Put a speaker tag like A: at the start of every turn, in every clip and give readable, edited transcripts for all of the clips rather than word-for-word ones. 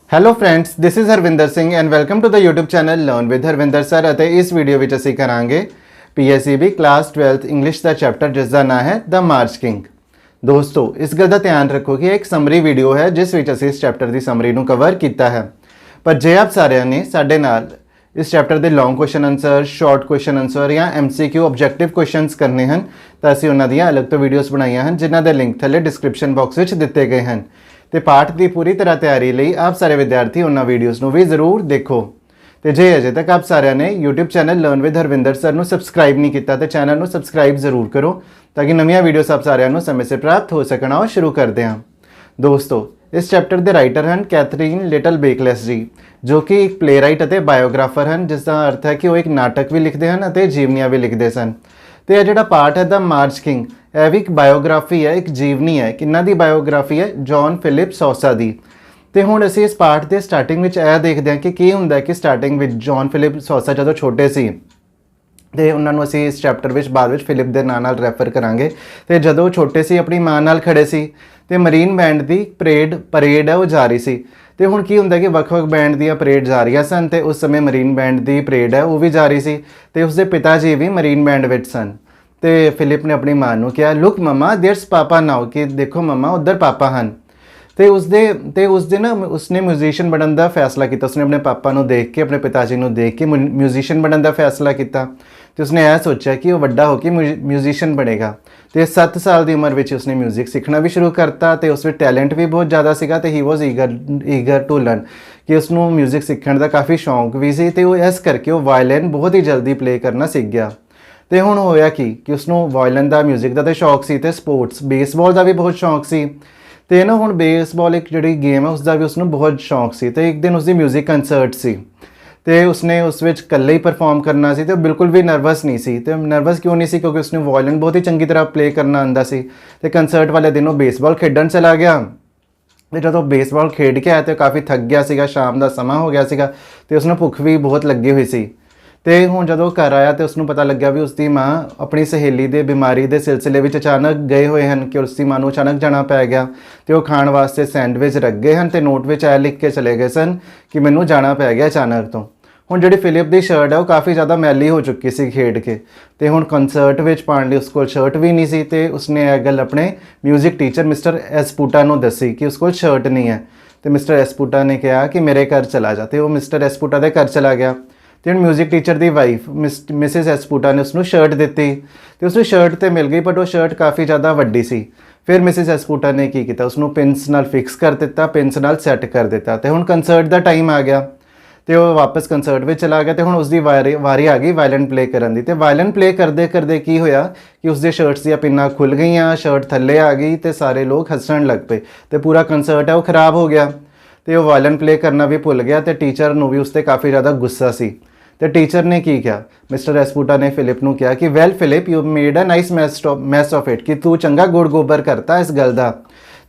A: Hello friends, this is Harvinder Singh and welcome to the YouTube channel learn with Harvinder sir. ਅਤੇ ਇਸ video ਵਿੱਚ ਅਸੀਂ ਕਰਾਂਗੇ PSEB ਕਲਾਸ 12th ਇੰਗਲਿਸ਼ ਦਾ ਚੈਪਟਰ ਜਿਸ ਦਾ ਨਾਮ ਹੈ ਦ ਮਾਰਚ ਕਿੰਗ। ਦੋਸਤੋ, ਇਸ ਗੱਲ ਦਾ ਧਿਆਨ ਰੱਖੋ ਕਿ ਇਹ ਇੱਕ ਸਮਰੀ ਵੀਡੀਓ ਹੈ ਜਿਸ ਵਿੱਚ ਅਸੀਂ ਇਸ ਚੈਪਟਰ ਦੀ ਸਮਰੀ ਨੂੰ ਕਵਰ ਕੀਤਾ ਹੈ। ਪਰ ਜੇ ਆਪ ਸਾਰਿਆਂ ਨੇ ਸਾਡੇ ਨਾਲ ਇਸ ਚੈਪਟਰ ਦੇ long question answer, short question answer ਜਾਂ MCQ ਆਬਜੈਕਟਿਵ ਕੁਐਸਚਨਸ ਕਰਨੇ ਹਨ ਤਾਂ ਅਸੀਂ ਉਹਨਾਂ ਦੀਆਂ ਅਲੱਗ ਤੋਂ ਵੀਡੀਓਜ਼ ਬਣਾਈਆਂ ਹਨ ਜਿਨ੍ਹਾਂ ਦੇ ਲਿੰਕ ਥੱਲੇ ਡਿਸਕ੍ਰਿਪਸ਼ਨ ਬਾਕਸ ਵਿੱਚ ਦਿੱਤੇ ਗਏ ਹਨ। ਤੇ ਪਾਠ ਦੀ ਪੂਰੀ ਤਰ੍ਹਾਂ ਤਿਆਰੀ ਲਈ ਆਪ ਸਾਰੇ ਵਿਦਿਆਰਥੀ ਉਹਨਾਂ ਵੀਡੀਓਜ਼ ਨੂੰ ਵੀ ਜ਼ਰੂਰ ਦੇਖੋ। ਤੇ ਜੇ ਅਜੇ ਤੱਕ ਆਪ ਸਾਰਿਆਂ ਨੇ YouTube channel learn with Harvinder sir ਨੂੰ ਸਬਸਕ੍ਰਾਈਬ ਨਹੀਂ ਕੀਤਾ ਤੇ ਚੈਨਲ ਨੂੰ ਸਬਸਕ੍ਰਾਈਬ ਜ਼ਰੂਰ ਕਰੋ ਤਾਂ ਕਿ ਨਵੀਆਂ ਵੀਡੀਓਜ਼ ਆਪ ਸਾਰਿਆਂ ਨੂੰ ਸਮੇਂ ਸਿਰ ਪ੍ਰਾਪਤ ਹੋ ਸਕਣ। ਆਓ ਸ਼ੁਰੂ ਕਰਦੇ ਹਾਂ। ਦੋਸਤੋ, ਇਸ ਚੈਪਟਰ ਦੇ ਰਾਈਟਰ ਹਨ ਕੈਥਰੀਨ ਲਿਟਲ ਬੇਕਲੈਸ ਜੀ, ਜੋ ਕਿ ਇੱਕ ਪਲੇਰਾਈਟ ਅਤੇ ਬਾਇਓਗ੍ਰਾਫਰ ਹਨ, ਜਿਸ ਦਾ ਅਰਥ ਹੈ ਕਿ ਉਹ ਇੱਕ ਨਾਟਕ ਵੀ ਲਿਖਦੇ ਹਨ ਅਤੇ ਜੀਵਨੀਆਂ ਵੀ ਲਿਖਦੇ ਸਨ। ਤੇ ਇਹ ਜਿਹੜਾ ਪਾਠ ਹੈ ਦ ਮਾਰਚ ਕਿੰਗ, ਇਹ ਵੀ ਇੱਕ ਬਾਇਓਗ੍ਰਾਫੀ ਹੈ, ਇੱਕ ਜੀਵਨੀ ਹੈ। ਕਿੰਨਾ ਦੀ ਬਾਇਓਗ੍ਰਾਫੀ ਹੈ? ਜੌਨ ਫਿਲਿਪ ਸੌਸਾ ਦੀ। ਤੇ ਹੁਣ ਅਸੀਂ ਇਸ ਪਾਠ ਦੇ ਸਟਾਰਟਿੰਗ ਵਿੱਚ ਇਹ ਦੇਖਦੇ ਹਾਂ ਕਿ ਕੀ ਹੁੰਦਾ ਹੈ ਕਿ ਸਟਾਰਟਿੰਗ ਵਿੱਚ ਜੌਨ ਫਿਲਿਪ ਸੌਸਾ ਜਦੋਂ ਛੋਟੇ ਸੀ ਤੇ ਉਹਨਾਂ ਨੂੰ ਅਸੀਂ ਇਸ ਚੈਪਟਰ ਵਿੱਚ ਬਾਅਦ ਵਿੱਚ ਫਿਲਿਪ ਦੇ ਨਾਂ ਨਾਲ ਰੈਫਰ ਕਰਾਂਗੇ। ਤੇ ਜਦੋਂ ਛੋਟੇ ਸੀ ਆਪਣੀ ਮਾਂ ਨਾਲ ਖੜੇ ਸੀ ਤੇ ਮਰੀਨ ਬੈਂਡ ਦੀ ਪਰੇਡ ਹੈ ਉਹ ਜਾ ਰਹੀ ਸੀ। ਤੇ ਹੁਣ ਕੀ ਹੁੰਦਾ ਕਿ ਵੱਖ-ਵੱਖ ਬੈਂਡ ਦੀਆਂ ਪਰੇਡ ਜਾ ਰਹੀਆਂ ਸਨ ਤੇ ਉਸ ਸਮੇਂ ਮਰੀਨ ਬੈਂਡ ਦੀ ਪਰੇਡ ਹੈ ਉਹ ਵੀ ਜਾ ਰਹੀ ਸੀ ਤੇ ਉਸਦੇ ਪਿਤਾ ਜੀ ਵੀ ਮਰੀਨ ਬੈਂਡ ਵਿੱਚ ਸਨ। ਤੇ ਫਿਲਿਪ ਨੇ ਆਪਣੀ ਮਾਂ ਨੂੰ ਕਿਹਾ, ਲੁੱਕ ਮਮਾ ਦੇਅਰਸ ਪਾਪਾ ਨਾਓ, ਕਿ ਦੇਖੋ ਮਮਾ ਉੱਧਰ ਪਾਪਾ ਹਨ। ਤੇ ਉਸਦੇ ਨਾ ਉਸਨੇ ਮਿਊਜ਼ੀਸ਼ੀਅਨ ਬਣਨ ਦਾ ਫੈਸਲਾ ਕੀਤਾ। ਉਸਨੇ ਆਪਣੇ ਪਾਪਾ ਨੂੰ ਦੇਖ ਕੇ, ਆਪਣੇ ਪਿਤਾ ਜੀ ਨੂੰ ਦੇਖ ਕੇ ਮਿਊਜ਼ੀਸ਼ੀਅਨ ਬਣਨ ਦਾ ਫੈਸਲਾ ਕੀਤਾ। ਤੇ ਉਸਨੇ ਇਹ ਸੋਚਿਆ ਕਿ ਉਹ ਵੱਡਾ ਹੋ ਕੇ ਮਿਊਜ਼ੀਸ਼ੀਅਨ ਬਣੇਗਾ। ਤੇ 7 ਸਾਲ ਦੀ ਉਮਰ ਵਿੱਚ ਉਸਨੇ ਮਿਊਜ਼ਿਕ ਸਿੱਖਣਾ ਵੀ ਸ਼ੁਰੂ ਕਰਤਾ ਤੇ ਉਸ ਵਿੱਚ ਟੈਲੈਂਟ ਵੀ ਬਹੁਤ ਜ਼ਿਆਦਾ ਸੀਗਾ ਤੇ ਹੀ ਵਾਸ ਈਗਰ ਟੂ ਲਰਨ, ਕਿ ਉਸਨੂੰ ਮਿਊਜ਼ਿਕ ਸਿੱਖਣ ਦਾ ਕਾਫੀ ਸ਼ੌਂਕ ਵੀ ਸੀ। ਤੇ ਉਹ ਇਸ ਕਰਕੇ ਉਹ ਵਾਇਲਿਨ ਬਹੁਤ ਹੀ ਜਲਦੀ ਪਲੇ ਕਰਨਾ ਸਿੱਖ ਗਿਆ। ਤੇ ਹੁਣ ਹੋਇਆ ਕਿ ਉਸਨੂੰ ਵਾਇਲਿਨ ਦਾ, ਮਿਊਜ਼ਿਕ ਦਾ ਤਾਂ ਸ਼ੌਕ ਸੀ ਤੇ ਸਪੋਰਟਸ ਬੇਸਬਾਲ ਦਾ ਵੀ ਬਹੁਤ ਸ਼ੌਕ ਸੀ। ਤੇ ਨਾ ਹੁਣ ਬੇਸਬਾਲ ਇੱਕ ਜਿਹੜੀ ਗੇਮ ਹੈ ਉਸ ਦਾ ਵੀ ਉਸਨੂੰ ਬਹੁਤ ਸ਼ੌਕ ਸੀ। ਤੇ ਇੱਕ ਦਿਨ ਉਸਦੀ ਮਿਊਜ਼ਿਕ ਕੰਸਰਟ ਸੀ ਤੇ ਉਸਨੇ ਉਸ ਵਿੱਚ ਇਕੱਲੇ ਹੀ ਪਰਫਾਰਮ ਕਰਨਾ ਸੀ ਤੇ ਉਹ ਬਿਲਕੁਲ ਵੀ ਨਰਵਸ ਨਹੀਂ ਸੀ। ਤੇ ਨਰਵਸ ਕਿਉਂ ਨਹੀਂ ਸੀ? ਕਿਉਂਕਿ ਉਸਨੂੰ ਵਾਇਲਿਨ ਬਹੁਤ ਹੀ ਚੰਗੀ ਤਰ੍ਹਾਂ ਪਲੇ ਕਰਨਾ ਆਉਂਦਾ ਸੀ। ਤੇ ਕੰਸਰਟ ਵਾਲੇ ਦਿਨ ਉਹ ਬੇਸਬਾਲ ਖੇਡਣ ਚਲਾ ਗਿਆ। ਤੇ ਜਦੋਂ ਬੇਸਬਾਲ ਖੇਡ ਕੇ ਆਇਆ ਤੇ ਕਾਫੀ ਥੱਕ ਗਿਆ ਸੀਗਾ, ਸ਼ਾਮ ਦਾ ਸਮਾਂ ਹੋ ਗਿਆ ਸੀਗਾ ਤੇ ਉਸਨੂੰ ਭੁੱਖ ਵੀ ਬਹੁਤ ਲੱਗੀ ਹੋਈ ਸੀ। ਤੇ ਹੁਣ ਜਦੋਂ ਘਰ ਆਇਆ ਤੇ ਉਸਨੂੰ ਪਤਾ ਲੱਗਿਆ ਵੀ ਉਸਦੀ ਮਾਂ ਆਪਣੀ ਸਹੇਲੀ ਦੇ ਬਿਮਾਰੀ ਦੇ ਸਿਲਸਿਲੇ ਵਿੱਚ ਅਚਾਨਕ ਗਏ ਹੋਏ ਹਨ, ਕਿ ਉਸਦੀ ਮਾਂ ਨੂੰ ਅਚਾਨਕ ਜਾਣਾ ਪੈ ਗਿਆ। ਤੇ ਉਹ ਖਾਣ ਵਾਸਤੇ ਸੈਂਡਵਿਚ ਰੱਖ ਗਏ ਹਨ ਤੇ ਨੋਟ ਵਿੱਚ ਇਹ ਲਿਖ ਕੇ ਚਲੇ ਗਏ ਸਨ ਕਿ ਮੈਨੂੰ ਜਾਣਾ ਪੈ ਗਿਆ ਅਚਾਨਕ ਤੋਂ। ਹੁਣ ਜਿਹੜੀ ਫਿਲਿਪ ਦੀ ਸ਼ਰਟ ਹੈ ਉਹ ਕਾਫੀ ਜ਼ਿਆਦਾ ਮੈਲੀ ਹੋ ਚੁੱਕੀ ਸੀ ਖੇਡ ਕੇ ਤੇ ਹੁਣ ਕੰਸਰਟ ਵਿੱਚ ਪਾਉਣ ਲਈ ਉਸ ਕੋਲ ਸ਼ਰਟ ਵੀ ਨਹੀਂ ਸੀ। ਤੇ ਉਸਨੇ ਇਹ ਗੱਲ ਆਪਣੇ ਮਿਊਜ਼ਿਕ ਟੀਚਰ ਮਿਸਟਰ ਐਸਪੂਟਾ ਨੂੰ ਦੱਸੀ ਕਿ ਉਸ ਕੋਲ ਸ਼ਰਟ ਨਹੀਂ ਹੈ। ਤੇ ਮਿਸਟਰ ਐਸਪੂਟਾ ਨੇ ਕਿਹਾ ਕਿ ਮੇਰੇ ਘਰ ਚਲਾ ਜਾ। ਤੇ ਉਹ ਮਿਸਟਰ ਐਸਪੂਟਾ ਦੇ ਘਰ ਚਲਾ ਗਿਆ। ਤੇ ਹੁਣ ਮਿਊਜ਼ਿਕ ਟੀਚਰ ਦੀ ਵਾਈਫ ਮਿਸਿਸ ਐਸਪੂਟਾ ਨੇ ਉਸਨੂੰ ਸ਼ਰਟ ਦਿੱਤੀ ਤੇ ਉਸਨੂੰ ਸ਼ਰਟ ਤੇ ਮਿਲ ਗਈ, ਬਟ ਉਹ ਸ਼ਰਟ ਕਾਫੀ ਜ਼ਿਆਦਾ ਵੱਡੀ ਸੀ। ਫਿਰ ਮਿਸਿਸ ਐਸਪੂਟਾ ਨੇ ਕੀ ਕੀਤਾ, ਉਸਨੂੰ ਪਿੰਸ ਨਾਲ ਫਿਕਸ ਕਰ ਦਿੱਤਾ, ਪਿੰਸ ਨਾਲ ਸੈੱਟ ਕਰ ਦਿੱਤਾ। ਤੇ ਹੁਣ ਕੰਸਰਟ ਦਾ ਟਾਈਮ ਆ ਗਿਆ ਤੇ ਉਹ ਵਾਪਸ ਕੰਸਰਟ ਵਿੱਚ ਚਲਾ ਗਿਆ। ਤੇ ਹੁਣ ਉਸਦੀ ਵਾਰੀ ਆ ਗਈ ਵਾਇਲਨ ਪਲੇ ਕਰਨ ਦੀ। ਤੇ ਵਾਇਲਨ ਪਲੇ ਕਰਦੇ ਕਰਦੇ ਕੀ ਹੋਇਆ ਕਿ ਉਸਦੇ ਸ਼ਰਟਸ ਦੀਆਂ ਪਿੰਨਾਂ ਖੁੱਲ੍ਹ ਗਈਆਂ, ਸ਼ਰਟ ਥੱਲੇ ਆ ਗਈ ਤੇ ਸਾਰੇ ਲੋਕ ਹੱਸਣ ਲੱਗ ਪਏ ਤੇ ਪੂਰਾ ਕੰਸਰਟ ਹੈ ਉਹ ਖਰਾਬ ਹੋ ਗਿਆ। ਤੇ ਉਹ ਵਾਇਲਨ ਪਲੇ ਕਰਨਾ ਵੀ ਭੁੱਲ ਗਿਆ ਤੇ ਟੀਚਰ ਨੂੰ ਵੀ ਉਸ 'ਤੇ ਕਾਫੀ ਜ਼ਿਆਦਾ ਗੁੱਸਾ ਸੀ। ਤੇ ਟੀਚਰ ਨੇ ਕੀ ਕਿਹਾ, ਮਿਸਟਰ ਐਸਪੂਟਾ ਨੇ ਫਿਲਿਪ ਨੂੰ ਕਿਹਾ ਕਿ well Philip, you made a nice mess of it, ਕਿ ਤੂੰ ਚੰਗਾ ਗੁੜ ਗੋਬਰ ਕਰਤਾ ਇਸ ਗੱਲ ਦਾ।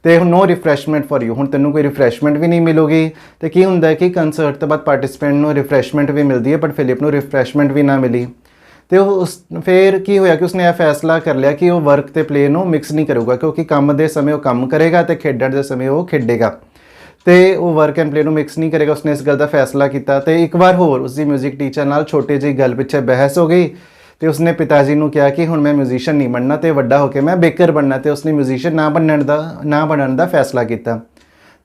A: ਤੇ ਨੋ ਰਿਫਰੈਸ਼ਮੈਂਟ ਫॉर ਯੂ, ਹੁਣ ਤੈਨੂੰ ਕੋਈ ਰਿਫਰੈਸ਼ਮੈਂਟ ਵੀ ਨਹੀਂ ਮਿਲੂਗੀ। ਤੇ ਕੀ ਹੁੰਦਾ ਹੈ ਕਿ ਕੰਸਰਟ ਤੋਂ ਬਾਅਦ ਪਾਰਟਿਸਪੈਂਟ ਨੂੰ ਰਿਫਰੈਸ਼ਮੈਂਟ ਵੀ ਮਿਲਦੀ ਹੈ, ਬਟ ਫਿਲਿਪ ਨੂੰ ਰਿਫਰੈਸ਼ਮੈਂਟ ਵੀ ਨਾ ਮਿਲੀ। ਤੇ ਫਿਰ ਕੀ ਹੋਇਆ ਕਿ ਉਸਨੇ ਇਹ ਫੈਸਲਾ ਕਰ ਲਿਆ ਕਿ ਉਹ ਵਰਕ ਤੇ ਪਲੇ ਨੂੰ ਮਿਕਸ ਨਹੀਂ ਕਰੂਗਾ, ਕਿਉਂਕਿ ਕੰਮ ਦੇ ਸਮੇਂ ਉਹ ਕੰਮ ਕਰੇਗਾ ਤੇ ਖੇਡਣ ਦੇ ਸਮੇਂ ਉਹ ਖੇਡੇਗਾ। ਤੇ ਉਹ ਵਰਕ ਐਂਡ ਪਲੇ ਨੂੰ ਮਿਕਸ ਨਹੀਂ ਕਰੇਗਾ। ਉਸਨੇ ਇਸ ਗੱਲ ਦਾ ਫੈਸਲਾ ਕੀਤਾ। ਤੇ ਇੱਕ ਵਾਰ ਹੋਰ ਉਸਦੀ ਮਿਊਜ਼ਿਕ ਟੀਚਰ ਨਾਲ ਛੋਟੀ ਜਿਹੀ ਗੱਲ ਪਿੱਛੇ ਬਹਿਸ ਹੋ ਗਈ ਤੇ ਉਸਨੇ ਪਿਤਾ ਜੀ ਨੂੰ ਕਿਹਾ ਕਿ ਹੁਣ ਮੈਂ ਮਿਊਜ਼ੀਸ਼ੀਅਨ ਨਹੀਂ ਬਣਨਾ ਤੇ ਵੱਡਾ ਹੋ ਕੇ ਮੈਂ ਬੇਕਰ ਬਣਨਾ। ਤੇ ਉਸਨੇ ਮਿਊਜ਼ੀਸ਼ੀਅਨ ਨਾ ਬਣਨ ਦਾ ਫੈਸਲਾ ਕੀਤਾ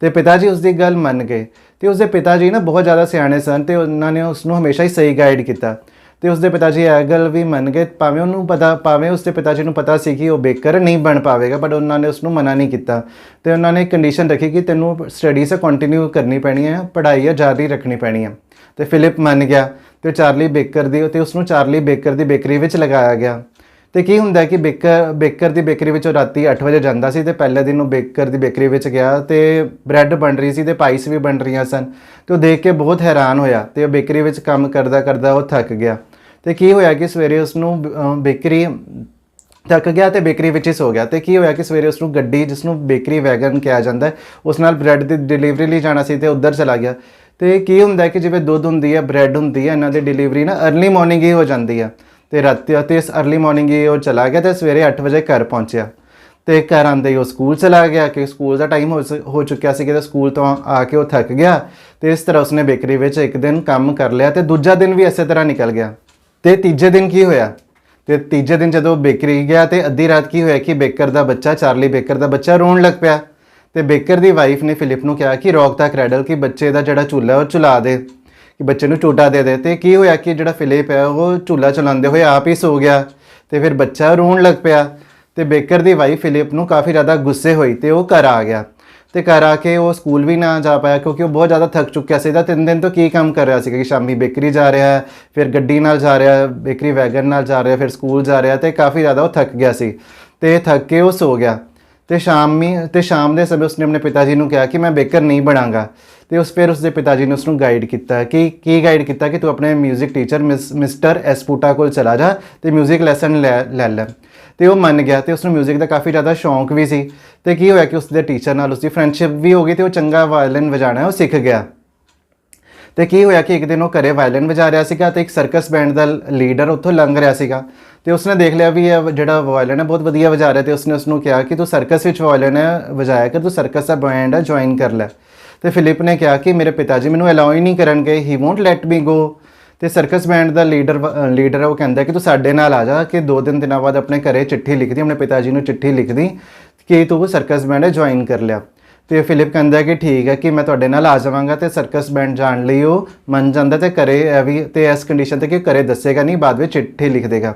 A: ਤੇ ਪਿਤਾ ਜੀ ਉਸਦੀ ਗੱਲ ਮੰਨ ਗਏ। ਤੇ ਉਸਦੇ ਪਿਤਾ ਜੀ ਨਾ ਬਹੁਤ ਜ਼ਿਆਦਾ ਸਿਆਣੇ ਸਨ ਤੇ ਉਹਨਾਂ ਨੇ ਉਸਨੂੰ ਹਮੇਸ਼ਾ ਹੀ ਸਹੀ ਗਾਈਡ ਕੀਤਾ। ਤੇ ਉਸਦੇ ਪਿਤਾ ਜੀ ਇਹ ਗੱਲ ਵੀ ਮੰਨ ਗਏ, ਭਾਵੇਂ ਉਸਦੇ ਪਿਤਾ ਜੀ ਨੂੰ ਪਤਾ ਸੀ ਕਿ ਉਹ ਬੇਕਰ ਨਹੀਂ ਬਣ ਪਾਵੇਗਾ, ਬਟ ਉਹਨਾਂ ਨੇ ਉਸਨੂੰ ਮਨਾ ਨਹੀਂ ਕੀਤਾ। ਤੇ ਉਹਨਾਂ ਨੇ ਕੰਡੀਸ਼ਨ ਰੱਖੀ ਕਿ ਤੈਨੂੰ ਸਟੱਡੀਜ਼ ਕੰਟੀਨਿਊ ਕਰਨੀ ਪੈਣੀ ਹੈ, ਪੜ੍ਹਾਈ ਹੈ ਜਾਰੀ ਰੱਖਣੀ ਪੈਣੀ ਹੈ। ਤੇ ਫਿਲਿਪ ਮੰਨ ਗਿਆ ਤੇ ਉਸਨੂੰ ਚਾਰਲੀ ਬੇਕਰ ਦੀ ਬੇਕਰੀ ਵਿੱਚ ਲਗਾਇਆ ਗਿਆ। ਤੇ ਕੀ ਹੁੰਦਾ ਕਿ ਬੇਕਰ ਦੀ ਬੇਕਰੀ ਵਿੱਚ ਉਹ ਰਾਤੀ 8 ਵਜੇ ਜਾਂਦਾ ਸੀ। ਤੇ ਪਹਿਲੇ ਦਿਨ ਉਹ ਬੇਕਰ ਦੀ ਬੇਕਰੀ ਵਿੱਚ ਗਿਆ ਤੇ ਬ੍ਰੈਡ ਬਣ ਰਹੀ ਸੀ ਤੇ ਪਾਈਸ ਵੀ ਬਣ ਰਹੀਆਂ ਸਨ। ਤੇ ਉਹ ਦੇਖ ਕੇ ਬਹੁਤ ਹੈਰਾਨ ਹੋਇਆ ਤੇ ਉਹ ਬੇਕਰੀ ਵਿੱਚ ਕੰਮ ਕਰਦਾ ਉਹ ਥੱਕ ਗਿਆ। ਤੇ ਕੀ ਹੋਇਆ ਕਿ ਸਵੇਰੇ ਉਸਨੂੰ ਥੱਕ ਗਿਆ ਤੇ ਬੇਕਰੀ ਵਿੱਚ ਹੀ ਸੋ ਗਿਆ। ਤੇ ਕੀ ਹੋਇਆ ਕਿ ਸਵੇਰੇ ਉਸਨੂੰ ਗੱਡੀ, ਜਿਸਨੂੰ ਬੇਕਰੀ ਵੈਗਨ ਕਿਹਾ ਜਾਂਦਾ ਹੈ, ਉਸ ਨਾਲ ਬ੍ਰੈਡ ਦੀ ਡਿਲੀਵਰੀ ਲਈ ਜਾਣਾ ਸੀ ਤੇ ਉੱਧਰ ਚਲਾ ਗਿਆ। ਤੇ ਕੀ ਹੁੰਦਾ ਕਿ ਜਿਵੇਂ ਦੁੱਧ ਹੁੰਦੀ ਹੈ, ਬ੍ਰੈਡ ਹੁੰਦੀ ਹੈ, ਇਹਨਾਂ ਦੀ ਡਿਲੀਵਰੀ ਨਾ ਅਰਲੀ ਮੋਰਨਿੰਗ ਹੀ ਹੋ ਜਾਂਦੀ ਹੈ। ਤੇ ਰਾਤੀ ਇਸ ਅਰਲੀ ਮੋਰਨਿੰਗ ਹੀ ਉਹ ਚਲਾ ਗਿਆ ਤੇ ਸਵੇਰੇ 8 ਵਜੇ ਘਰ ਪਹੁੰਚਿਆ। ਤੇ ਘਰ ਆਉਂਦੇ ਹੀ ਉਹ ਸਕੂਲ ਚਲਾ ਗਿਆ ਕਿ ਸਕੂਲ ਦਾ ਟਾਈਮ ਹੋ ਚੁੱਕਿਆ ਸੀ ਕਿ ਸਕੂਲ ਤੋਂ ਆ ਕੇ ਉਹ ਥੱਕ ਗਿਆ ਤੇ ਇਸ ਤਰ੍ਹਾਂ ਉਸਨੇ ਬੇਕਰੀ ਵਿੱਚ ਇੱਕ ਦਿਨ ਕੰਮ ਕਰ ਲਿਆ ਤੇ ਦੂਜਾ ਦਿਨ ਵੀ ਇਸੇ ਤਰ੍ਹਾਂ ਨਿਕਲ ਗਿਆ। ਤੇ ਤੀਜੇ ਦਿਨ ਕੀ ਹੋਇਆ, ਤੇ ਤੀਜੇ ਦਿਨ ਜਦੋਂ ਬੇਕਰੀ ਗਿਆ ਤੇ ਅੱਧੀ ਰਾਤ ਕੀ ਹੋਇਆ ਕਿ ਬੇਕਰ ਦਾ ਬੱਚਾ, ਚਾਰਲੀ ਬੇਕਰ ਦਾ ਬੱਚਾ ਰੋਣ ਲੱਗ ਪਿਆ ਤੇ ਬੇਕਰ ਦੀ ਵਾਈਫ ਨੇ ਫਿਲਿਪ ਨੂੰ ਕਿਹਾ ਕਿ ਰੌਕ ਦਾ ਕ੍ਰੈਡਲ, ਕਿ ਬੱਚੇ ਦਾ ਜਿਹੜਾ ਝੂਲਾ ਉਹ ਝੁਲਾ ਦੇ, ਕਿ ਬੱਚੇ ਨੂੰ ਝੂਟਾ ਦੇ ਦੇ। ਤੇ ਕੀ ਹੋਇਆ ਕਿ ਜਿਹੜਾ ਫਿਲਿਪ ਹੈ ਉਹ ਝੂਲਾ ਚਲਾਉਂਦੇ ਹੋਏ ਆਪ ਹੀ ਸੋ ਗਿਆ ਤੇ ਫਿਰ ਬੱਚਾ ਰੋਣ ਲੱਗ ਪਿਆ ਤੇ ਬੇਕਰ ਦੀ ਵਾਈਫ ਫਿਲਿਪ ਨੂੰ ਕਾफ़ੀ ਜ਼ਿਆਦਾ ਗੁੱਸੇ ਹੋਈ ਤੇ ਉਹ ਘਰ ਆ ਗਿਆ ਤੇ ਘਰ ਆ ਕੇ ਉਹ ਸਕੂਲ ਵੀ ਨਾ ਜਾ ਪਾਇਆ ਕਿਉਂਕਿ ਉਹ ਬਹੁਤ ਜ਼ਿਆਦਾ ਥੱਕ ਚੁੱਕਿਆ ਸੀ। ਤਾਂ 3 ਦਿਨ ਤੋਂ ਕੀ ਕੰਮ ਕਰ ਰਿਹਾ ਸੀ ਕਿ ਸ਼ਾਮੀ ਬੇਕਰੀ ਜਾ ਰਿਹਾ, ਫਿਰ ਗੱਡੀ ਨਾਲ ਜਾ ਰਿਹਾ, ਬੇਕਰੀ ਵੈਗਨ ਨਾਲ ਜਾ ਰਿਹਾ, ਫਿਰ ਸਕੂਲ ਜਾ ਰਿਹਾ ਤੇ ਕਾफ़ੀ ਜ਼ਿਆਦਾ ਉਹ ਥੱਕ ਗਿਆ ਸੀ ਤੇ ਥੱਕ ਕੇ ਉਹ ਸੋ ਗਿਆ। ਤੇ ਸ਼ਾਮ ਦੇ ਸਮੇਂ ਉਸਨੇ ਆਪਣੇ ਪਿਤਾ ਜੀ ਨੂੰ ਕਿਹਾ ਕਿ ਮੈਂ ਬੇਕਰ ਨਹੀਂ ਬਣਾਂਗਾ ਤੇ ਫਿਰ ਉਸਦੇ ਪਿਤਾ ਜੀ ਨੇ ਉਸਨੂੰ ਗਾਈਡ ਕੀਤਾ ਕਿ ਕੀ ਗਾਈਡ ਕੀਤਾ ਕਿ ਤੂੰ ਆਪਣੇ ਮਿਊਜ਼ਿਕ ਟੀਚਰ ਮਿਸਟਰ ਐਸਪੂਟਾ ਕੋਲ ਚਲਾ ਜਾ ਤੇ ਮਿਊਜ਼ਿਕ ਲੈਸਨ ਲੈ ਲੈ। ਤੇ ਉਹ ਮੰਨ ਗਿਆ ਤੇ ਉਸਨੂੰ ਮਿਊਜ਼ਿਕ ਦਾ ਕਾफ़ੀ ਜ਼ਿਆਦਾ ਸ਼ੌਂਕ ਵੀ ਸੀ ਤੇ ਕੀ ਹੋਇਆ ਕਿ ਉਸਦੇ ਟੀਚਰ ਨਾਲ ਉਸਦੀ ਫਰੈਂਡਸ਼ਿਪ ਵੀ ਹੋ ਗਈ ਤੇ ਉਹ ਚੰਗਾ ਵਾਇਲਨ ਵਜਾਉਣਾ ਉਹ ਸਿੱਖ ਗਿਆ। ਤੇ ਕੀ ਹੋਇਆ ਕਿ ਇੱਕ ਦਿਨ ਉਹ ਘਰੇ ਵਾਇਲਨ ਵਜਾ ਰਿਹਾ ਸੀਗਾ ਤੇ ਇੱਕ ਸਰਕਸ ਬੈਂਡ ਦਾ ਲੀਡਰ ਉੱਥੋਂ ਲੰਘ ਰਿਹਾ ਸੀਗਾ ਤੇ ਉਸਨੇ ਦੇਖ ਲਿਆ ਵੀ ਇਹ ਜਿਹੜਾ ਵਾਇਲਨ ਹੈ ਬਹੁਤ ਵਧੀਆ ਵਜਾ ਰਿਹਾ ਤੇ ਉਸਨੇ ਉਸਨੂੰ ਕਿਹਾ ਕਿ ਤੂੰ ਸਰਕਸ ਵਿੱਚ ਵਾਇਲਨ ਵਜਾਇਆ ਕਰ, ਤੂੰ ਸਰਕਸ ਦਾ ਬੈਂਡ ਹੈ ਜੁਆਇਨ ਕਰ ਲੈ। ਤੇ ਫਿਲਿਪ ਨੇ ਕਿਹਾ ਕਿ ਮੇਰੇ ਪਿਤਾ ਜੀ ਮੈਨੂੰ ਅਲਾਉ ਹੀ ਨਹੀਂ ਕਰਨਗੇ, ਹੀ ਵੋਂਟ ਲੈਟ ਮੀ ਗੋ। ਤੇ ਸਰਕਸ ਬੈਂਡ ਦਾ ਲੀਡਰ ਉਹ ਕਹਿੰਦਾ ਕਿ ਤੂੰ ਸਾਡੇ ਨਾਲ ਆ ਜਾ, ਕਿ 2-3 ਦਿਨਾਂ ਬਾਅਦ ਆਪਣੇ ਘਰੇ ਚਿੱਠੀ ਲਿਖਦੀ, ਆਪਣੇ ਪਿਤਾ ਜੀ ਨੂੰ ਚਿੱਠੀ ਲਿਖਦੀ ਕਿ ਤੂੰ ਸਰਕਸ ਬੈਂਡ ਜੁਆਇਨ ਕਰ ਲਿਆ। ਤੇ ਫਿਲਿਪ ਕਹਿੰਦਾ ਕਿ ਠੀਕ ਹੈ ਕਿ ਮੈਂ ਤੁਹਾਡੇ ਨਾਲ ਆ ਜਾਵਾਂਗਾ ਤੇ ਸਰਕਸ ਬੈਂਡ ਜਾਣ ਲਈ ਉਹ ਮੰਨ ਜਾਂਦਾ ਤੇ ਘਰੇ ਇਹ ਵੀ ਤੇ ਇਸ ਕੰਡੀਸ਼ਨ ਤੇ ਕਿ ਘਰੇ ਦੱਸੇਗਾ ਨਹੀਂ, ਬਾਅਦ ਵਿੱਚ ਚਿੱਠੀ ਲਿਖ ਦੇਗਾ।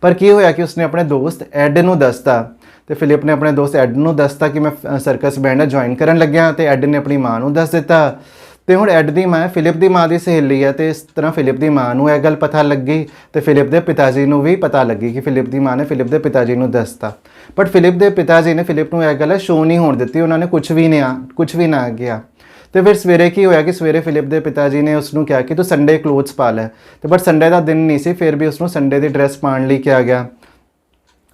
A: ਪਰ ਕੀ ਹੋਇਆ ਕਿ ਉਸਨੇ ਆਪਣੇ ਦੋਸਤ ਐਡ ਨੂੰ ਦੱਸਤਾ ਤੇ ਫਿਲਿਪ ਨੇ ਆਪਣੇ ਦੋਸਤ ਐਡ ਨੂੰ ਦੱਸਤਾ ਕਿ ਮੈਂ ਸਰਕਸ ਬੈਂਡ ਜੁਆਇਨ ਕਰਨ ਲੱਗਿਆ ਤੇ ਐਡ ਨੇ ਆਪਣੀ ਮਾਂ ਨੂੰ ਦੱਸ ਦਿੱਤਾ। ਤੇ ਹੁਣ ਐਡ ਦੀ ਮਾਂ ਫਿਲਿਪ ਦੀ ਮਾਂ ਦੀ ਸਹੇਲੀ ਹੈ ਤੇ ਇਸ ਤਰ੍ਹਾਂ ਫਿਲਿਪ ਦੀ ਮਾਂ ਨੂੰ ਇਹ ਗੱਲ ਪਤਾ ਲੱਗੀ ਤੇ ਫਿਲਿਪ ਦੇ ਪਿਤਾ ਜੀ ਨੂੰ ਵੀ ਪਤਾ ਲੱਗੀ ਕਿ ਫਿਲਿਪ ਦੀ ਮਾਂ ਨੇ ਫਿਲਿਪ ਦੇ ਪਿਤਾ ਜੀ ਨੂੰ ਦੱਸਤਾ। ਬਟ ਫਿਲਿਪ ਦੇ ਪਿਤਾ ਜੀ ਨੇ ਫਿਲਿਪ ਨੂੰ ਇਹ ਗੱਲ ਸ਼ੋਅ ਨਹੀਂ ਹੋਣ ਦਿੱਤੀ, ਉਹਨਾਂ ਨੇ ਕੁਝ ਵੀ ਨਾ ਕਿਹਾ। ਤੇ ਫਿਰ ਸਵੇਰੇ ਕੀ ਹੋਇਆ ਕਿ ਸਵੇਰੇ ਫਿਲਿਪ ਦੇ ਪਿਤਾ ਜੀ ਨੇ ਉਸਨੂੰ ਕਿਹਾ ਕਿ ਤੂੰ ਸੰਡੇ ਕਲੋਥਸ ਪਾ ਲੈ ਤੇ ਬਟ ਸੰਡੇ ਦਾ ਦਿਨ ਨਹੀਂ ਸੀ, ਫਿਰ ਵੀ ਉਸਨੂੰ ਸੰਡੇ ਦੀ ਡਰੈਸ ਪਾਉਣ ਲਈ ਕਿਹਾ ਗਿਆ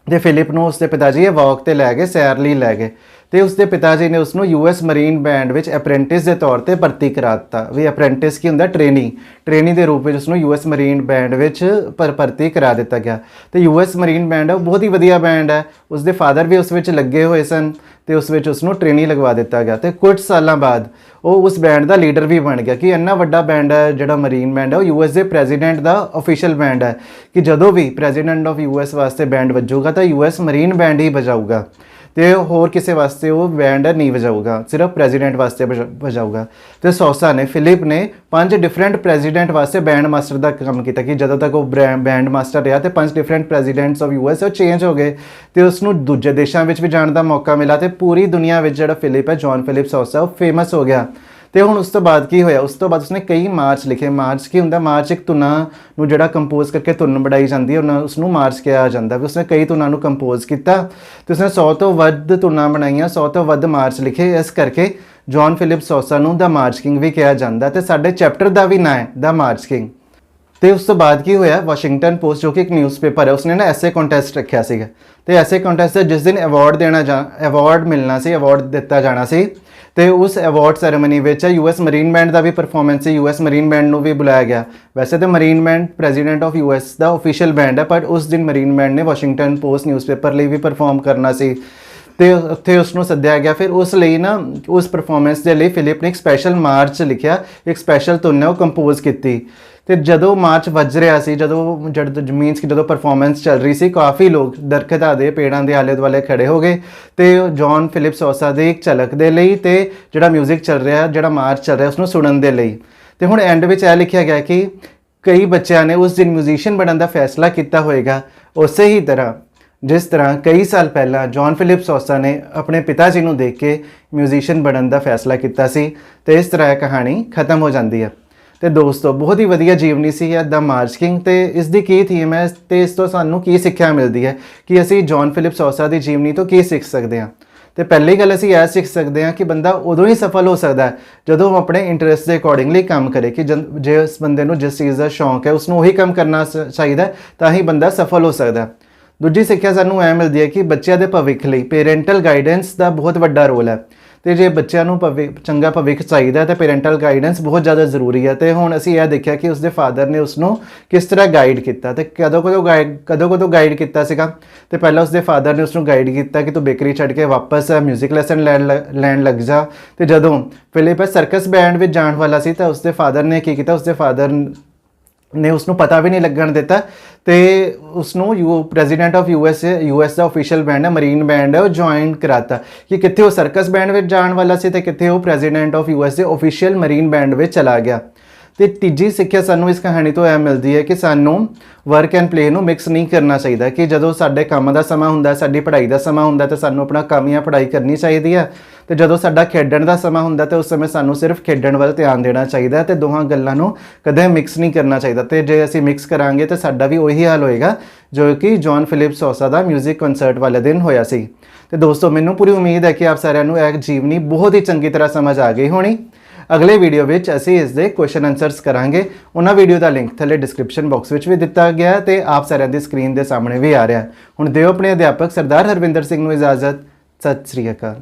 A: ਤੇ ਫਿਲਿਪ ਨੂੰ ਉਸਦੇ ਪਿਤਾ ਜੀ ਇਹ ਵਾਕ ਤੇ ਲੈ ਗਏ, ਸੈਰ ਲਈ ਲੈ ਗਏ ਤੇ ਉਸਦੇ ਪਿਤਾ ਜੀ ਨੇ ਉਸਨੂੰ ਯੂਐਸ ਮਰੀਨ ਬੈਂਡ ਵਿੱਚ ਅਪ੍ਰੈਂਟਿਸ ਦੇ ਤੌਰ ਤੇ ਭਰਤੀ ਕਰਾ ਦਿੱਤਾ। ਵੀ ਅਪ੍ਰੈਂਟਿਸ ਕੀ ਹੁੰਦਾ, ਟ੍ਰੇਨੀ ਦੇ ਰੂਪ ਵਿੱਚ ਉਸਨੂੰ ਯੂਐਸ ਮਰੀਨ ਬੈਂਡ ਵਿੱਚ ਭਰਤੀ ਕਰਾ ਦਿੱਤਾ ਗਿਆ। ਤੇ ਯੂਐਸ ਮਰੀਨ ਬੈਂਡ ਹੈ ਬਹੁਤ ਹੀ ਵਧੀਆ ਬੈਂਡ ਹੈ, ਉਸਦੇ ਫਾਦਰ ਵੀ ਉਸ ਵਿੱਚ ਲੱਗੇ ਹੋਏ ਸਨ ਤੇ ਉਸ ਵਿੱਚ ਉਸਨੂੰ ਟ੍ਰੇਨੀ ਲਗਵਾ ਦਿੱਤਾ ਗਿਆ ਤੇ ਕੁਝ ਸਾਲਾਂ ਬਾਅਦ ਉਹ ਉਸ ਬੈਂਡ ਦਾ ਲੀਡਰ ਵੀ ਬਣ ਗਿਆ ਕਿ ਇੰਨਾ ਵੱਡਾ ਬੈਂਡ ਹੈ ਜਿਹੜਾ ਮਰੀਨ ਬੈਂਡ ਹੈ ਉਹ ਯੂਐਸ ਦੇ ਪ੍ਰੈਜ਼ੀਡੈਂਟ ਦਾ ਆਫੀਸ਼ੀਅਲ ਬੈਂਡ ਹੈ ਕਿ ਜਦੋਂ ਵੀ ਪ੍ਰੈਜ਼ੀਡੈਂਟ ਆਫ ਯੂਐਸ ਵਾਸਤੇ ਬੈਂਡ ਵੱਜੂਗਾ ਤਾਂ ਯੂਐਸ ਮਰੀਨ ਬੈਂਡ ਹੀ ਵਜਾਊਗਾ ਤੇ ਹੋਰ ਕਿਸੇ ਵਾਸਤੇ ਉਹ ਬੈਂਡ ਨਹੀਂ ਵਜਾਊਗਾ, ਸਿਰਫ ਪ੍ਰੈਜ਼ੀਡੈਂਟ ਵਾਸਤੇ ਵਜਾਊਗਾ। ਤੇ ਸੌਸਾ ਨੇ ਫਿਲਿਪ ਨੇ 5 ਡਿਫਰੈਂਟ ਪ੍ਰੈਜ਼ੀਡੈਂਟ ਵਾਸਤੇ ਬੈਂਡ ਮਾਸਟਰ ਦਾ ਕੰਮ ਕੀਤਾ ਕਿ ਜਦੋਂ ਤੱਕ ਉਹ ਬੈਂਡ ਮਾਸਟਰ ਰਿਹਾ ਤੇ 5 ਡਿਫਰੈਂਟ ਪ੍ਰੈਜ਼ੀਡੈਂਟਸ ਆਫ ਯੂਐਸ ਉਹ ਚੇਂਜ ਹੋ ਗਏ ਤੇ ਉਸਨੂੰ ਦੂਜੇ ਦੇਸ਼ਾਂ ਵਿੱਚ ਵੀ ਜਾਣ ਦਾ ਮੌਕਾ ਮਿਲਾ ਤੇ ਪੂਰੀ ਦੁਨੀਆ ਵਿੱਚ ਜਿਹੜਾ ਫਿਲਿਪ ਹੈ ਜੌਨ ਫਿਲਿਪ ਸੌਸਾ ਉਹ ਫੇਮਸ ਹੋ ਗਿਆ। ਤੇ ਹੁਣ ਉਸ ਤੋਂ ਬਾਅਦ ਕੀ ਹੋਇਆ, ਉਸ ਤੋਂ ਬਾਅਦ ਉਸਨੇ ਕਈ ਮਾਰਚ ਲਿਖੇ। ਮਾਰਚ ਕੀ ਹੁੰਦਾ, ਮਾਰਚ ਇੱਕ ਧੁਨਾਂ ਨੂੰ ਜਿਹੜਾ ਕੰਪੋਜ਼ ਕਰਕੇ ਧੁਨ ਬਣਾਈ ਜਾਂਦੀ ਹੈ ਉਸਨੂੰ ਮਾਰਚ ਕਿਹਾ ਜਾਂਦਾ। ਵੀ ਉਸਨੇ ਕਈ ਧੁਨਾਂ ਨੂੰ ਕੰਪੋਜ਼ ਕੀਤਾ ਤੇ ਉਸਨੇ 100 ਤੋਂ ਵੱਧ ਧੁਨਾਂ ਬਣਾਈਆਂ, 100 ਤੋਂ ਵੱਧ ਮਾਰਚ ਲਿਖੇ। ਇਸ ਕਰਕੇ ਜੌਨ ਫਿਲਿਪ ਸੌਸਾ ਨੂੰ ਦਾ ਮਾਰਚ ਕਿੰਗ ਵੀ ਕਿਹਾ ਜਾਂਦਾ ਤੇ ਸਾਡੇ ਚੈਪਟਰ ਦਾ ਵੀ ਨਾਂ ਹੈ ਦਾ ਮਾਰਚ ਕਿੰਗ। ਤੇ ਉਸ ਤੋਂ ਬਾਅਦ ਕੀ ਹੋਇਆ, ਵਾਸ਼ਿੰਗਟਨ ਪੋਸਟ ਜੋ ਕਿ ਇੱਕ ਨਿਊਜ਼ਪੇਪਰ ਹੈ ਉਸਨੇ ਨਾ ਐਸੇ ਕੰਟੈਸਟ ਰੱਖਿਆ ਸੀਗਾ ਤੇ ਐਸੇ ਕੰਟੈਸਟ ਜਿਸ ਦਿਨ ਅਵਾਰਡ ਮਿਲਣਾ ਸੀ, ਅਵਾਰਡ ਦਿੱਤਾ ਜਾਣਾ ਸੀ ਤੇ ਉਸ ਅਵਾਰਡ ਸੈਰੇਮਨੀ ਵਿੱਚ ਯੂਐਸ ਮਰੀਨ ਬੈਂਡ ਦਾ ਵੀ ਪਰਫਾਰਮੈਂਸ ਸੀ। ਯੂਐਸ ਮਰੀਨ ਬੈਂਡ ਨੂੰ ਵੀ ਬੁਲਾਇਆ ਗਿਆ। ਵੈਸੇ ਤਾਂ marine band president of US the official band ਹੈ ਪਰ ਉਸ ਦਿਨ ਮਰੀਨ ਬੈਂਡ ਨੇ ਵਾਸ਼ਿੰਗਟਨ ਪੋਸਟ ਨਿਊਜ਼ਪੇਪਰ ਲਈ ਵੀ ਪਰਫਾਰਮ ਕਰਨਾ ਸੀ ਤੇ ਉੱਥੇ ਉਸਨੂੰ ਸੱਦਿਆ ਗਿਆ। ਫਿਰ ਉਸ ਲਈ ਨਾ ਉਸ ਪਰਫਾਰਮੈਂਸ ਦੇ ਲਈ ਫਿਲਿਪ ਨੇ ਇੱਕ ਸਪੈਸ਼ਲ ਮਾਰਚ ਲਿਖਿਆ, ਇੱਕ ਸਪੈਸ਼ਲ ਧੁਨ ਉਹ ਕੰਪੋਜ਼ ਕੀਤੀ ਤੇ ਜਦੋਂ ਮਾਰਚ ਵੱਜ ਰਿਹਾ ਸੀ, ਜਦੋਂ ਪਰਫਾਰਮੈਂਸ ਚੱਲ ਰਹੀ ਸੀ, ਕਾਫੀ ਲੋਕ ਦਰਖਤਾਂ ਦੇ ਪੇੜਾਂ ਦੇ ਆਲੇ ਦੁਆਲੇ ਖੜੇ ਹੋ ਗਏ ਤੇ ਜੌਨ ਫਿਲਿਪ ਸੌਸਾ ਦੀ ਇੱਕ ਝਲਕ ਦੇ ਲਈ ਤੇ ਜਿਹੜਾ ਮਿਊਜ਼ਿਕ ਚੱਲ ਰਿਹਾ, ਜਿਹੜਾ ਮਾਰਚ ਚੱਲ ਰਿਹਾ ਉਸਨੂੰ ਸੁਣਨ ਦੇ ਲਈ। ਤੇ ਹੁਣ ਐਂਡ ਵਿੱਚ ਇਹ ਲਿਖਿਆ ਗਿਆ ਕਿ ਕਈ ਬੱਚਿਆਂ ਨੇ ਉਸ ਦਿਨ ਮਿਊਜ਼ੀਸ਼ੀਅਨ ਬਣਨ ਦਾ ਫੈਸਲਾ ਕੀਤਾ ਹੋਏਗਾ, ਉਸੇ ਹੀ ਤਰ੍ਹਾਂ ਜਿਸ ਤਰ੍ਹਾਂ ਕਈ ਸਾਲ ਪਹਿਲਾਂ ਜੌਨ ਫਿਲਿਪ ਸੌਸਾ ਨੇ ਆਪਣੇ ਪਿਤਾ ਜੀ ਨੂੰ ਦੇਖ ਕੇ ਮਿਊਜ਼ੀਸ਼ੀਅਨ ਬਣਨ ਦਾ ਫੈਸਲਾ ਕੀਤਾ ਸੀ। ਤੇ ਇਸ ਤਰ੍ਹਾਂ ਇਹ ਕਹਾਣੀ ਖਤਮ ਹੋ ਜਾਂਦੀ ਹੈ। ਤੇ ਦੋਸਤੋ ਬਹੁਤ ਹੀ ਵਧੀਆ ਜੀਵਨੀ ਸੀ ਹੈ ਦਾ ਮਾਰਚ ਕਿੰਗ ਤੇ ਇਸ ਦੀ ਕੀ ਥੀਮ ਹੈ ਤੇ ਇਸ ਤੋਂ ਸਾਨੂੰ ਕੀ ਸਿੱਖਿਆ ਮਿਲਦੀ ਹੈ ਕਿ ਅਸੀਂ ਜੌਨ ਫਿਲਿਪ ਸੌਸਾ ਦੀ ਜੀਵਨੀ ਤੋਂ ਕੀ ਸਿੱਖ ਸਕਦੇ ਹਾਂ। ਤੇ ਪਹਿਲੀ ਗੱਲ ਅਸੀਂ ਇਹ ਸਿੱਖ ਸਕਦੇ ਹਾਂ ਕਿ ਬੰਦਾ ਉਦੋਂ ਹੀ ਸਫਲ ਹੋ ਸਕਦਾ ਹੈ ਜਦੋਂ ਉਹ ਆਪਣੇ ਇੰਟਰਸਟ ਦੇ ਅਕੋਰਡਿੰਗਲੀ ਕੰਮ ਕਰੇ ਕਿ ਜੇ ਉਸ ਬੰਦੇ ਨੂੰ ਜਿਸ ਚੀਜ਼ ਦਾ ਸ਼ੌਂਕ ਹੈ ਉਸਨੂੰ ਉਹੀ ਕੰਮ ਕਰਨਾ ਚਾਹੀਦਾ ਤਾਂ ਹੀ ਬੰਦਾ ਸਫਲ ਹੋ ਸਕਦਾ। ਦੂਜੀ ਸਿੱਖਿਆ ਸਾਨੂੰ ਇਹ ਮਿਲਦੀ ਹੈ ਕਿ ਬੱਚਿਆਂ ਦੇ ਭਵਿੱਖ ਲਈ ਪੇਰੈਂਟਲ ਗਾਈਡੈਂਸ ਦਾ ਬਹੁਤ ਵੱਡਾ ਰੋਲ ਹੈ ਤੇ ਜੇ ਬੱਚਿਆਂ ਨੂੰ ਚੰਗਾ ਭਵਿੱਖ ਚਾਹੀਦਾ ਤੇ ਪੈਰੈਂਟਲ ਗਾਈਡੈਂਸ ਬਹੁਤ ਜ਼ਿਆਦਾ ਜ਼ਰੂਰੀ ਹੈ। ਤੇ ਹੁਣ ਅਸੀਂ ਇਹ ਦੇਖਿਆ ਕਿ ਉਸਦੇ ਫਾਦਰ ਨੇ ਉਸਨੂੰ ਕਿਸ ਤਰ੍ਹਾਂ ਗਾਈਡ ਕੀਤਾ ਤੇ ਕਦੋਂ ਗਾਈਡ ਕੀਤਾ ਸੀਗਾ। ਤੇ ਪਹਿਲਾਂ ਉਸਦੇ ਫਾਦਰ ਨੇ ਉਸਨੂੰ ਗਾਈਡ ਕੀਤਾ ਕਿ ਤੂੰ ਬੇਕਰੀ ਛੱਡ ਕੇ ਵਾਪਸ ਮਿਊਜ਼ਿਕ ਲੈਸਨ ਲੈਣ ਲੱਗ ਜਾ। ਤੇ ਜਦੋਂ ਫਿਲਿਪ ਸਰਕਸ ਬੈਂਡ ਵਿੱਚ ਜਾਣ ਵਾਲਾ ਸੀ ਤਾਂ ਉਸਦੇ ਫਾਦਰ ਨੇ ਕੀ ਕੀਤਾ, ਉਸਦੇ ਫਾਦਰ ਨੇ ਉਸਨੂੰ ਪਤਾ ਵੀ ਨਹੀਂ ਲੱਗਣ ਦਿੱਤਾ ਤੇ ਉਸਨੂੰ president of US the official band ਹੈ, ਮਰੀਨ ਬੈਂਡ ਹੈ, ਉਹ ਜੁਆਇਨ ਕਰਾਤਾ ਕਿ ਕਿੱਥੇ ਉਹ ਸਰਕਸ ਬੈਂਡ ਵਿੱਚ ਜਾਣ ਵਾਲਾ ਸੀ ਤੇ ਕਿੱਥੇ ਉਹ ਪ੍ਰੈਜ਼ੀਡੈਂਟ ਆਫ ਯੂਐਸ ਦੇ ਆਫੀਸ਼ੀਅਲ ਮਰੀਨ ਬੈਂਡ ਵਿੱਚ ਚਲਾ ਗਿਆ। ਤੇ ਤੀਜੀ ਸਿੱਖਿਆ ਸਾਨੂੰ ਇਸ ਕਹਾਣੀ ਤੋਂ ਇਹ ਮਿਲਦੀ ਹੈ ਕਿ ਸਾਨੂੰ ਵਰਕ ਐਂਡ ਪਲੇ ਨੂੰ ਮਿਕਸ ਨਹੀਂ ਕਰਨਾ ਚਾਹੀਦਾ ਕਿ ਜਦੋਂ ਸਾਡੇ ਕੰਮ ਦਾ ਸਮਾਂ ਹੁੰਦਾ, ਸਾਡੀ ਪੜ੍ਹਾਈ ਦਾ ਸਮਾਂ ਹੁੰਦਾ ਤੇ ਸਾਨੂੰ ਆਪਣਾ ਕੰਮ ਜਾਂ ਪੜ੍ਹਾਈ ਕਰਨੀ ਚਾਹੀਦੀ ਹੈ ਤੇ ਜਦੋਂ ਸਾਡਾ ਖੇਡਣ ਦਾ ਸਮਾਂ ਹੁੰਦਾ ਤੇ ਉਸ ਸਮੇਂ ਸਾਨੂੰ ਸਿਰਫ ਖੇਡਣ ਵੱਲ ਧਿਆਨ ਦੇਣਾ ਚਾਹੀਦਾ ਤੇ ਦੋਹਾਂ ਗੱਲਾਂ ਨੂੰ ਕਦੇ ਮਿਕਸ ਨਹੀਂ ਕਰਨਾ ਚਾਹੀਦਾ। ਤੇ ਜੇ ਅਸੀਂ ਮਿਕਸ ਕਰਾਂਗੇ ਤਾਂ ਸਾਡਾ ਵੀ ਉਹੀ ਹਾਲ ਹੋਏਗਾ ਜੋ ਕਿ ਜੌਨ ਫਿਲਿਪ ਸੋਸਾ ਦਾ ਮਿਊਜ਼ਿਕ ਕਨਸਰਟ ਵਾਲੇ ਦਿਨ ਹੋਇਆ ਸੀ। ਤੇ ਦੋਸਤੋ ਮੈਨੂੰ ਪੂਰੀ ਉਮੀਦ ਹੈ ਕਿ ਆਪ ਸਾਰਿਆਂ ਨੂੰ ਇਹ ਜੀਵਨੀ ਬਹੁਤ ਹੀ ਚੰਗੀ ਤਰ੍ਹਾਂ ਸਮਝ ਆ ਗਈ ਹੋਣੀ। ਅਗਲੇ ਵੀਡੀਓ ਵਿੱਚ ਅਸੀਂ ਇਸ ਦੇ ਕੁਐਸਚਨ ਆਨਸਰਸ ਕਰਾਂਗੇ। ਉਹਨਾਂ ਵੀਡੀਓ ਦਾ ਲਿੰਕ ਥੱਲੇ ਡਿਸਕ੍ਰਿਪਸ਼ਨ ਬਾਕਸ ਵਿੱਚ ਵੀ ਦਿੱਤਾ ਗਿਆ ਤੇ ਆਪ ਸਾਰਿਆਂ ਦੀ ਸਕਰੀਨ ਦੇ ਸਾਹਮਣੇ ਵੀ ਆ ਰਿਹਾ। ਹੁਣ ਦਿਓ ਆਪਣੇ ਅਧਿਆਪਕ ਸਰਦਾਰ ਹਰਵਿੰਦਰ ਸਿੰਘ ਨੂੰ ਇਜਾਜ਼ਤ। ਸਤਿ ਸ੍ਰੀ ਅਕਾਲ।